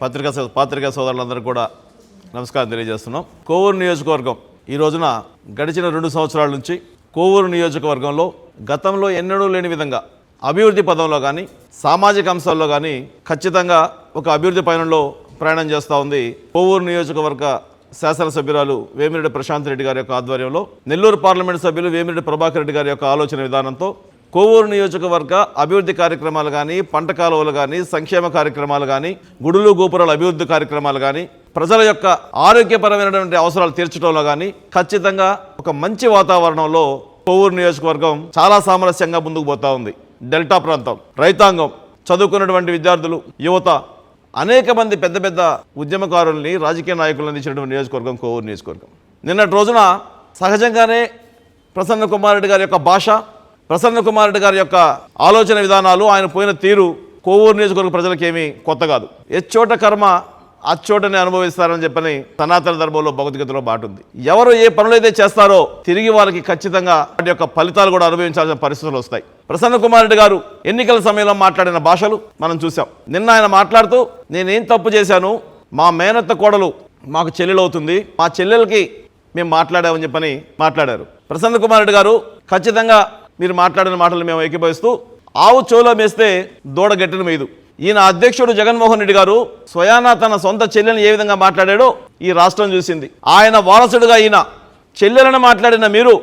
పాత్రికా సోదరులందరూ కూడా నమస్కారం తెలియజేస్తున్నాం. కోవూరు నియోజకవర్గం ఈ రోజున గడిచిన 2 సంవత్సరాల నుంచి కోవూరు నియోజకవర్గంలో గతంలో ఎన్నడూ లేని విధంగా అభివృద్ధి పదంలో కానీ సామాజిక అంశాల్లో కానీ ఖచ్చితంగా ఒక అభివృద్ధి పయనంలో ప్రయాణం చేస్తూ ఉంది. కోవూరు నియోజకవర్గ శాసనసభ్యురాలు వేమిరెడ్డి ప్రశాంత్ రెడ్డి గారి యొక్క ఆధ్వర్యంలో, నెల్లూరు పార్లమెంటు సభ్యులు వేమిరెడ్డి ప్రభాకర్ రెడ్డి గారి యొక్క ఆలోచన విధానంతో కోవూరు నియోజకవర్గ అభివృద్ధి కార్యక్రమాలు కానీ, పంట కాలువలు కానీ, సంక్షేమ కార్యక్రమాలు కానీ, గుడులు గోపురాల అభివృద్ధి కార్యక్రమాలు కానీ, ప్రజల యొక్క ఆరోగ్యపరమైనటువంటి అవసరాలు తీర్చడంలో కానీ ఖచ్చితంగా ఒక మంచి వాతావరణంలో కోవూరు నియోజకవర్గం చాలా సామరస్యంగా ముందుకు పోతా ఉంది. డెల్టా ప్రాంతం, రైతాంగం, చదువుకున్నటువంటి విద్యార్థులు, యువత, అనేక మంది పెద్ద పెద్ద ఉద్యమకారుల్ని, రాజకీయ నాయకులను అందించినటువంటి నియోజకవర్గం కోవూరు నియోజకవర్గం. నిన్నటి రోజున సహజంగానే ప్రసన్న కుమార్ రెడ్డి గారి యొక్క భాష, ప్రసన్న కుమార్ రెడ్డి గారి యొక్క ఆలోచన విధానాలు, ఆయన పోయిన తీరు కోవూరు నియోజకవర్గ ప్రజలకేమీ కొత్త కాదు. ఎచ్చోట కర్మ అచ్చోటనే అనుభవిస్తారని చెప్పని సనాతన ధర్మంలో భగవద్గీతలో మాట ఉంది. ఎవరు ఏ పనులు అయితే చేస్తారో తిరిగి వాళ్ళకి ఖచ్చితంగా వాటి యొక్క ఫలితాలు కూడా అనుభవించాల్సిన పరిస్థితులు వస్తాయి. ప్రసన్న కుమార్ రెడ్డి గారు ఎన్నికల సమయంలో మాట్లాడిన భాషలు మనం చూసాం. నిన్న ఆయన మాట్లాడుతూ, నేనేం తప్పు చేశాను, మా మేనత్త కోడలు మాకు చెల్లెలవుతుంది, మా చెల్లెలకి మేము మాట్లాడామని చెప్పని మాట్లాడారు. ప్రసన్న కుమార్ రెడ్డి గారు ఖచ్చితంగా మీరు మాట్లాడిన మాటలు మేము ఏకీభవిస్తూ, ఆవు చెవులో మేస్తే దూడ గట్టిన మీదు. ఈయన అధ్యక్షుడు జగన్మోహన్ రెడ్డి గారు స్వయానా తన సొంత చెల్లెని ఏ విధంగా మాట్లాడాడో ఈ రాష్ట్రం చూసింది. ఆయన వారసుడుగా ఈయన చెల్లెలను మాట్లాడిన మీరు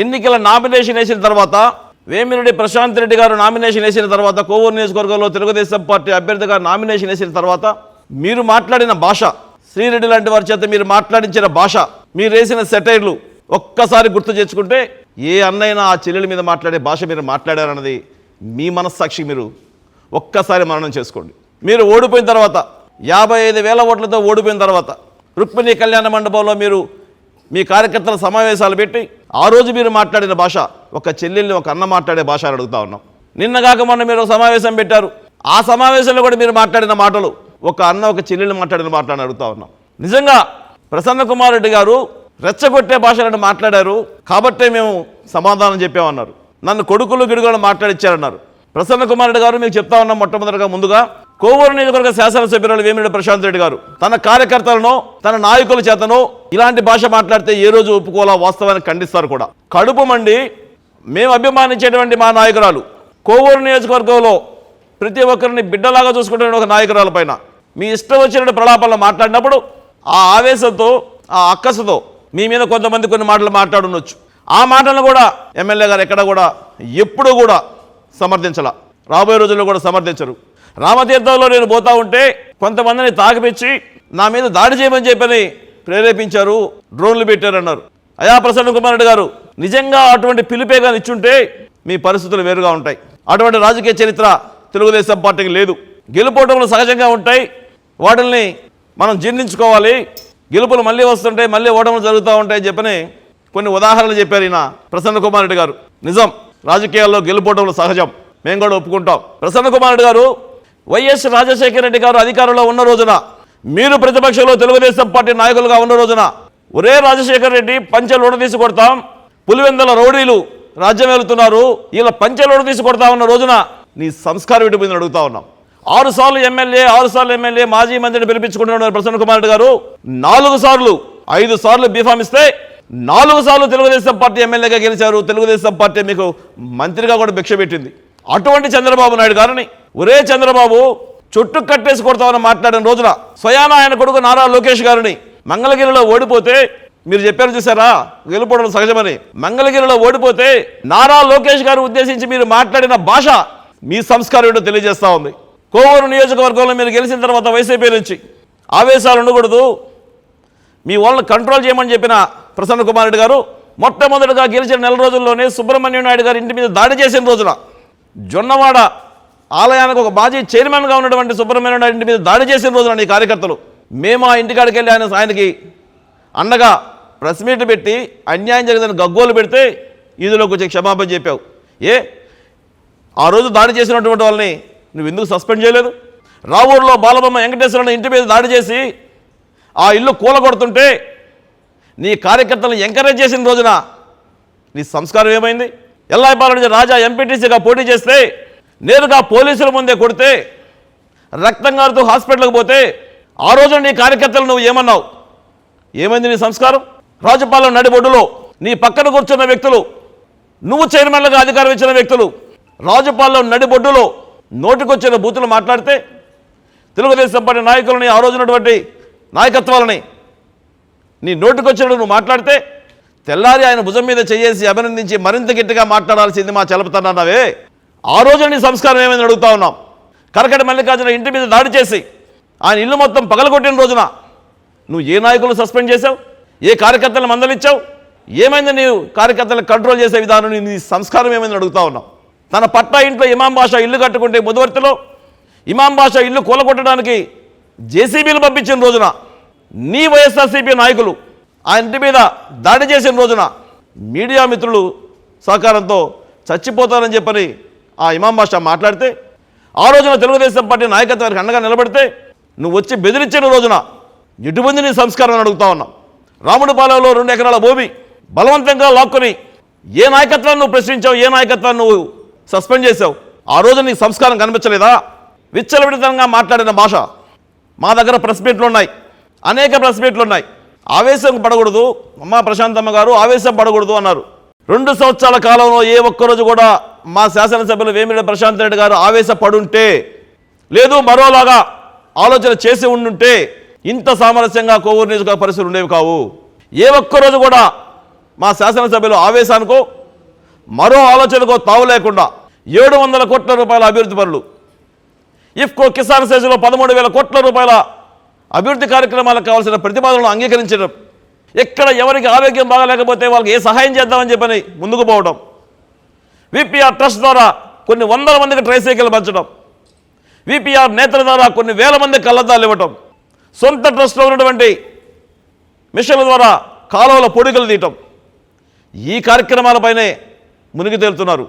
ఎన్నికల నామినేషన్ వేసిన తర్వాత, వేమిరెడ్డి ప్రశాంత్ రెడ్డి గారు నామినేషన్ వేసిన తర్వాత, కోవూరు నియోజకవర్గంలో తెలుగుదేశం పార్టీ అభ్యర్థిగా నామినేషన్ వేసిన తర్వాత మీరు మాట్లాడిన భాష, శ్రీరెడ్డి లాంటి వారి చేత మీరు మాట్లాడించిన భాష, మీరు వేసిన సెటైర్లు ఒక్కసారి గుర్తు చేసుకుంటే ఏ అన్నైనా ఆ చెల్లెల మీద మాట్లాడే భాష మీరు మాట్లాడారన్నది మీ మనస్సాక్షి మీరు ఒక్కసారి మననం చేసుకోండి. మీరు ఓడిపోయిన తర్వాత, 55,000 ఓట్లతో ఓడిపోయిన తర్వాత రుక్మిణి కళ్యాణ మండపంలో మీరు మీ కార్యకర్తల సమావేశాలు పెట్టి ఆ రోజు మీరు మాట్లాడిన భాష ఒక చెల్లెల్ని ఒక అన్న మాట్లాడే భాష అని అడుగుతా ఉన్నాం. నిన్నగాక మొన్న మీరు సమావేశం పెట్టారు, ఆ సమావేశంలో కూడా మీరు మాట్లాడిన మాటలు ఒక అన్న ఒక చెల్లెల్ని మాట్లాడిన మాటలని అడుగుతా ఉన్నాం. నిజంగా ప్రసన్న కుమార్ రెడ్డి గారు రెచ్చగొట్టే భాషలను మాట్లాడారు కాబట్టే మేము సమాధానం చెప్పామన్నారు. నన్ను కొడుకులు గిడుగులను మాట్లాడిచ్చారన్నారు. ప్రసన్న కుమార్ రెడ్డి గారు మీకు చెప్తా ఉన్నాం, మొట్టమొదటిగా ముందుగా కోవూరు నియోజకవర్గ శాసనసభ్యురాలు వేమిరెడ్డి ప్రశాంత్ రెడ్డి గారు తన కార్యకర్తలను, తన నాయకుల చేతను ఇలాంటి భాష మాట్లాడితే ఏ రోజు ఒప్పుకోవాలా, వాస్తవాన్ని ఖండిస్తారు కూడా. కడుపు మండి మేము అభిమానించేటువంటి మా నాయకురాలు కోవూరు నియోజకవర్గంలో ప్రతి ఒక్కరిని బిడ్డలాగా చూసుకుంటున్న ఒక నాయకురాల పైన మీ ఇష్టం వచ్చినట్టు ప్రలాపాలను మాట్లాడినప్పుడు ఆ ఆవేశంతో, ఆ అక్కసుతో మీ మీద కొంతమంది కొన్ని మాటలు మాట్లాడుండొచ్చు. ఆ మాటలను కూడా ఎమ్మెల్యే గారు ఎక్కడ కూడా ఎప్పుడూ కూడా సమర్థించాల, రాబోయే రోజుల్లో కూడా సమర్థించరు. రామతీర్థంలో నేను పోతా ఉంటే కొంతమందిని తాకిపిచ్చి నా మీద దాడి చేయమని చెప్పని ప్రేరేపించారు, డ్రోన్లు పెట్టారన్నారు. అయా ప్రసన్న కుమార్ రెడ్డి గారు, నిజంగా అటువంటి పిలిపేగా ఇచ్చుంటే మీ పరిస్థితులు వేరుగా ఉంటాయి. అటువంటి రాజకీయ చరిత్ర తెలుగుదేశం పార్టీకి లేదు. గెలుపోవటంలో సహజంగా ఉంటాయి, వాటిల్ని మనం జీర్ణించుకోవాలి. గెలుపులు మళ్ళీ వస్తుంటాయి, మళ్ళీ ఓటములు జరుగుతూ ఉంటాయని చెప్పని కొన్ని ఉదాహరణలు చెప్పారు ఈయన ప్రసన్న కుమార్ రెడ్డి గారు. నిజం, రాజకీయాల్లో గెలుపోవటంలో సహజం, మేము కూడా ఒప్పుకుంటాం. ప్రసన్న కుమార్ రెడ్డి గారు వైఎస్ రాజశేఖర రెడ్డి గారు అధికారంలో ఉన్న రోజున, మీరు ప్రతిపక్షంలో తెలుగుదేశం పార్టీ నాయకులుగా ఉన్న రోజున, ఒరే రాజశేఖర రెడ్డి పంచెలోడ తీసి కొడతాం, పులివెందల రౌడీలు రాజ్యం వెళుతున్నారు, ఇలా పంచెలోడ తీసి కొడతా ఉన్న రోజున నీ సంస్కారం విడిపోయిందని అడుగుతా ఉన్నాం. 6 సార్లు ఎమ్మెల్యే మాజీ మంత్రిని పిలిపించుకుంటున్నారు ప్రసన్న కుమార్ రెడ్డి గారు. 5 సార్లు బీఫామ్ ఇస్తే 4 సార్లు తెలుగుదేశం పార్టీ ఎమ్మెల్యేగా గెలిచారు. తెలుగుదేశం పార్టీ మీకు మంత్రిగా కూడా భిక్ష పెట్టింది. అటువంటి చంద్రబాబు నాయుడు గారిని, ఒరే చంద్రబాబు చుట్టూ కట్టేసి కొడతామని మాట్లాడిన రోజున స్వయాన ఆయన కొడుకు నారా లోకేష్ గారిని మంగళగిరిలో ఓడిపోతే మీరు చెప్పారు చూసారా, గెలుపోవడం సహజమని. మంగళగిరిలో ఓడిపోతే నారా లోకేష్ గారు ఉద్దేశించి మీరు మాట్లాడిన భాష మీ సంస్కారం ఏంటో తెలియజేస్తూ ఉంది. కోవూరు నియోజకవర్గంలో మీరు గెలిచిన తర్వాత వైసీపీ నుంచి ఆవేశాలు ఉండకూడదు, మీ వాళ్ళని కంట్రోల్ చేయమని చెప్పిన ప్రసన్న కుమార్ రెడ్డి గారు మొట్టమొదటిగా గెలిచిన 4 రోజుల్లోనే సుబ్రహ్మణ్యం నాయుడు గారి ఇంటి మీద దాడి చేసిన రోజున, జొన్నవాడ ఆలయానికి ఒక మాజీ చైర్మన్గా ఉన్నటువంటి సుబ్రహ్మణ్యం నాయుడు ఇంటి మీద దాడి చేసిన రోజున నీ కార్యకర్తలు, మేము ఆ ఇంటికాడికి వెళ్ళి ఆయనకి అండగా ప్రెస్ మీట్ పెట్టి అన్యాయం జరిగిందని గగ్గోలు పెడితే ఈదులోకి వచ్చి క్షమాపణ చెప్పావు. ఆ రోజు దాడి చేసినటువంటి వాళ్ళని నువ్వు ఎందుకు సస్పెండ్ చేయలేదు? రావూరులో బాలబొమ్మ వెంకటేశ్వరరావు ఇంటి మీద దాడి చేసి ఆ ఇల్లు కూలగొడుతుంటే నీ కార్యకర్తలను ఎంకరేజ్ చేసిన రోజున నీ సంస్కారం ఏమైంది? ఎల్లాయిపాలెం నుంచి రాజా ఎంపీటీసీగా పోటీ చేస్తే నేరుగా పోలీసుల ముందే కొడితే రక్తం గారుతూ హాస్పిటల్కి పోతే ఆ రోజు నీ కార్యకర్తలు నువ్వు ఏమన్నావు? ఏమైంది నీ సంస్కారం? రాజపాలెం నడిబొడ్డులో నీ పక్కన కూర్చున్న వ్యక్తులు, నువ్వు చైర్మన్లుగా అధికారం ఇచ్చిన వ్యక్తులు రాజపాలెం నడిబొడ్డులో నోటికొచ్చిన బూతులు మాట్లాడితే తెలుగుదేశం పార్టీ నాయకులని, ఆ రోజునటువంటి నాయకత్వాలని నీ నోటికొచ్చినట్టు నువ్వు మాట్లాడితే తెల్లారి ఆయన భుజం మీద చేసి అభినందించి మరింత గట్టిగా మాట్లాడాల్సింది మా చలపతన్నావే. ఆ రోజు నీ సంస్కారం ఏమైంది అడుగుతా ఉన్నాం. కరకటి మల్లికార్జున ఇంటి మీద దాడి చేసి ఆయన ఇల్లు మొత్తం పగలగొట్టిన రోజున నువ్వు ఏ నాయకులు సస్పెండ్ చేసావు? ఏ కార్యకర్తలను మందలిచ్చావు? ఏమైంది నీవు కార్యకర్తలను కంట్రోల్ చేసే విధానం? నీ సంస్కారం ఏమైంది అడుగుతా ఉన్నాం. తన పట్టా ఇంట్లో ఇమాం బాషా ఇల్లు కట్టుకుంటే ముదువర్తిలో ఇమాం బాషా ఇల్లు కూలగొట్టడానికి జేసీబీలు పంపించిన రోజున నీ వైఎస్ఆర్సీపీ నాయకులు ఆ ఇంటి మీద దాడి చేసిన రోజున మీడియా మిత్రులు సహకారంతో చచ్చిపోతారని చెప్పని ఆ ఇమాం బాషా మాట్లాడితే ఆ రోజున తెలుగుదేశం పార్టీ నాయకత్వానికి అండగా నిలబడితే నువ్వు వచ్చి బెదిరించిన రోజున ఎటువంటి నీ సంస్కారం అడుగుతా ఉన్నాం. రాముడిపాలెంలో 2 ఎకరాల భూమి బలవంతంగా లాక్కొని ఏ నాయకత్వాన్ని నువ్వు ప్రశ్నించావు? ఏ నాయకత్వాన్ని నువ్వు సస్పెండ్ చేసావు? ఆ రోజు నీ సంస్కారం కనిపించలేదా? విచ్చలవిడితంగా మాట్లాడిన భాష. మా దగ్గర ప్రెస్ మీట్లు ఉన్నాయి, అనేక ప్రెస్ మీట్లు ఉన్నాయి. ఆవేశం పడకూడదు అమ్మా ప్రశాంతమ్మ గారు, ఆవేశం పడకూడదు అన్నారు. 2 సంవత్సరాల కాలంలో ఏ ఒక్కరోజు కూడా మా శాసనసభ్యులు వేమిరెడ్డి ప్రశాంత్ రెడ్డి గారు ఆవేశపడుంటే, లేదు మరోలాగా ఆలోచన చేసి ఉండుంటే ఇంత సామరస్యంగా కోవూరు నియోజకవర్గ పరిస్థితులు ఉండేవి కావు. ఏ ఒక్కరోజు కూడా మా శాసనసభ్యులు ఆవేశానికో మరో ఆలోచనకో తావు లేకుండా 700 కోట్ల రూపాయల అభివృద్ధి పనులు, ఇఫ్కో కిసాన్ సెజ్లో 13,000 కోట్ల రూపాయల అభివృద్ధి కార్యక్రమాలకు కావాల్సిన ప్రతిపాదనలు అంగీకరించడం, ఎక్కడ ఎవరికి ఆరోగ్యం బాగాలేకపోతే వాళ్ళకి ఏ సహాయం చేద్దామని చెప్పని ముందుకు పోవడం, విపిఆర్ ట్రస్ట్ ద్వారా కొన్ని వందల మందికి ట్రైసైకిల్ పంచడం, విపిఆర్ నేతల ద్వారా కొన్ని వేల మందికి కళ్ళద్దాలు ఇవ్వటం, సొంత ట్రస్ట్లో ఉన్నటువంటి మిషన్ల ద్వారా కాలువల పొడికలు తీయటం, ఈ కార్యక్రమాలపైనే మునిగి తేలుతున్నారు.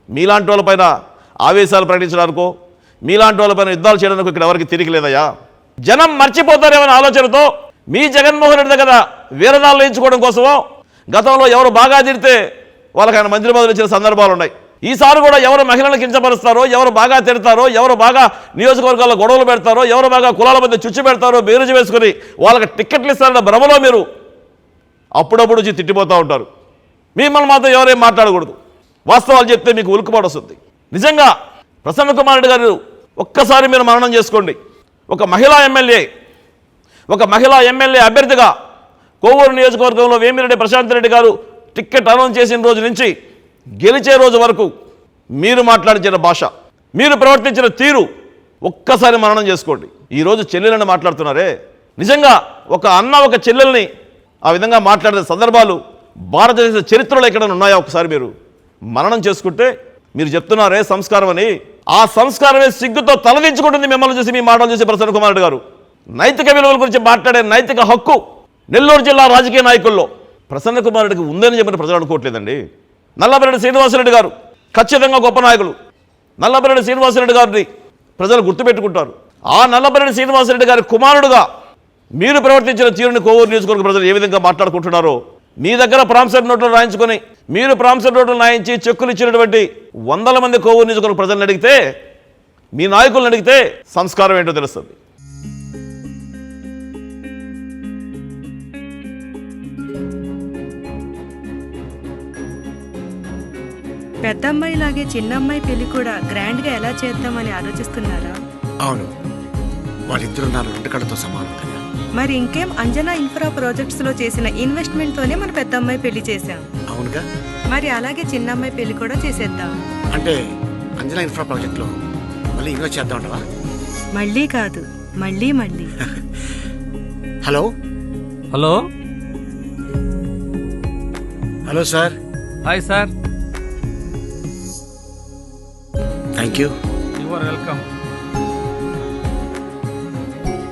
మీలాంటి వాళ్ళపైన ఆవేశాలు ప్రకటించడానికో మీలాంటి వాళ్ళపైన యుద్ధాలు చేయడానికి ఇక్కడ ఎవరికి తిరిగి లేదయ్యా. జనం మర్చిపోతారేమనే ఆలోచనతో మీ జగన్మోహన్ రెడ్డి దగ్గర వీరదాలు వేయించుకోవడం కోసమో గతంలో ఎవరు బాగా తిడితే వాళ్ళకి ఆయన మంత్రి పదవులు ఇచ్చిన సందర్భాలు ఉన్నాయి. ఈసారి కూడా ఎవరు మహిళలను కించపరుస్తారో, ఎవరు బాగా తిడతారో, ఎవరు బాగా నియోజకవర్గాల్లో గొడవలు పెడతారో, ఎవరు బాగా కులాల మధ్య చుచ్చు పెడతారో బేరుజు వేసుకొని వాళ్ళకి టిక్కెట్లు ఇస్తారన్న భ్రమలో మీరు అప్పుడప్పుడు వచ్చి తిట్టిపోతూ ఉంటారు. మిమ్మల్ని మాత్రం ఎవరేం మాట్లాడకూడదు. వాస్తవాలు చెప్తే మీకు ఉలుకుపాటు వస్తుంది. నిజంగా ప్రసన్న కుమార్ రెడ్డి గారు ఒక్కసారి మీరు మననం చేసుకోండి. ఒక మహిళా ఎమ్మెల్యే అభ్యర్థిగా కోవూరు నియోజకవర్గంలో వేమిరెడ్డి ప్రశాంత్ రెడ్డి గారు టిక్కెట్ అనౌన్స్ చేసిన రోజు నుంచి గెలిచే రోజు వరకు మీరు మాట్లాడించిన భాష, మీరు ప్రవర్తించిన తీరు ఒక్కసారి మననం చేసుకోండి. ఈరోజు చెల్లెలను మాట్లాడుతున్నారే, నిజంగా ఒక అన్న ఒక చెల్లెల్ని ఆ విధంగా మాట్లాడిన సందర్భాలు భారతదేశ చరిత్రలో ఎక్కడైనా ఉన్నాయా? ఒకసారి మీరు మననం చేసుకుంటే మీరు చెప్తున్నారే సంస్కారం అని, ఆ సంస్కారమే సిగ్గుతో తలదించుకుంటుంది మిమ్మల్ని చూసి, మీ మాటలు చూసి ప్రసన్న కుమార్ రెడ్డి గారు. నైతిక విలువల గురించి మాట్లాడే నైతిక హక్కు నెల్లూరు జిల్లా రాజకీయ నాయకుల్లో ప్రసన్న కుమార్ రెడ్డికి ఉందని చెప్పిన ప్రజలు అనుకోవట్లేదండి. నల్లబరెడ్డి శ్రీనివాసరెడ్డి గారు ఖచ్చితంగా గొప్ప నాయకులు. నల్లబరెడ్డి శ్రీనివాసరెడ్డి గారిని ప్రజలు గుర్తుపెట్టుకుంటారు. ఆ నల్లబరెడ్డి శ్రీనివాసరెడ్డి గారి కుమారుడుగా మీరు ప్రవర్తించిన తీరుని కోవూరు నియోజకవర్గ ప్రజలు ఏ విధంగా మాట్లాడుకుంటున్నారో, మీ దగ్గర ప్రామిసరీ నోట్లు రాయించుకొని మీరు ప్రామిసరీ నోట్లు రాయించి చెక్కులు ఇచ్చినటువంటి వందల మంది కోవూరు నియోజకవర్గ ప్రజలను అడిగితే, మీ నాయకులను అడిగితే సంస్కారం ఏంటో తెలుస్తుంది. పెద్దమ్మాయిలాగే చిన్నమ్మాయి పెళ్లి కూడా గ్రాండ్గా ఎలా చేద్దామని ఆలోచిస్తున్నారా? అవును, వాళ్ళిద్దరూ నా 2 కళ్ళతో సమానం కదా. మరి ఇంకేం, అంజనా ఇన్ఫ్రా ప్రాజెక్ట్స్ లో చేసిన ఇన్వెస్ట్మెంట్ తోనే మన పెద్దమ్మాయి పెళ్లి చేశాం. అవునుగా, మరి అలాగే చిన్నమ్మాయి పెళ్లి కూడా చేసేద్దాం. అంటే అంజనా ఇన్ఫ్రా ప్రాజెక్ట్ లో మళ్ళీ ఇన్వెస్ట్ చేద్దాం అంటవా? మళ్ళీ కాదు, మళ్ళీ మళ్ళీ. Hello hello hello sir. Hi sir. Thank you. You are welcome.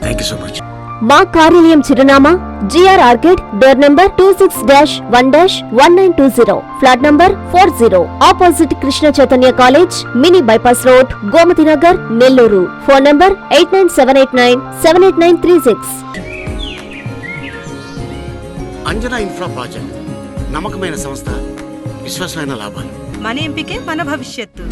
Thank you so much. మా కార్యాలయం చిరునామా GR orchid, door number 26-1-1920, flat number 40, opposite Krishna Chaitanya college, mini bypass road, Gomathi Nagar, Nellore. Phone number 8978978936. Anjana infra project నమ్మకమైన సంస్థ, విశ్వాసమైన లాభాలు. మన ఎంపికే మన భవిష్యత్తు.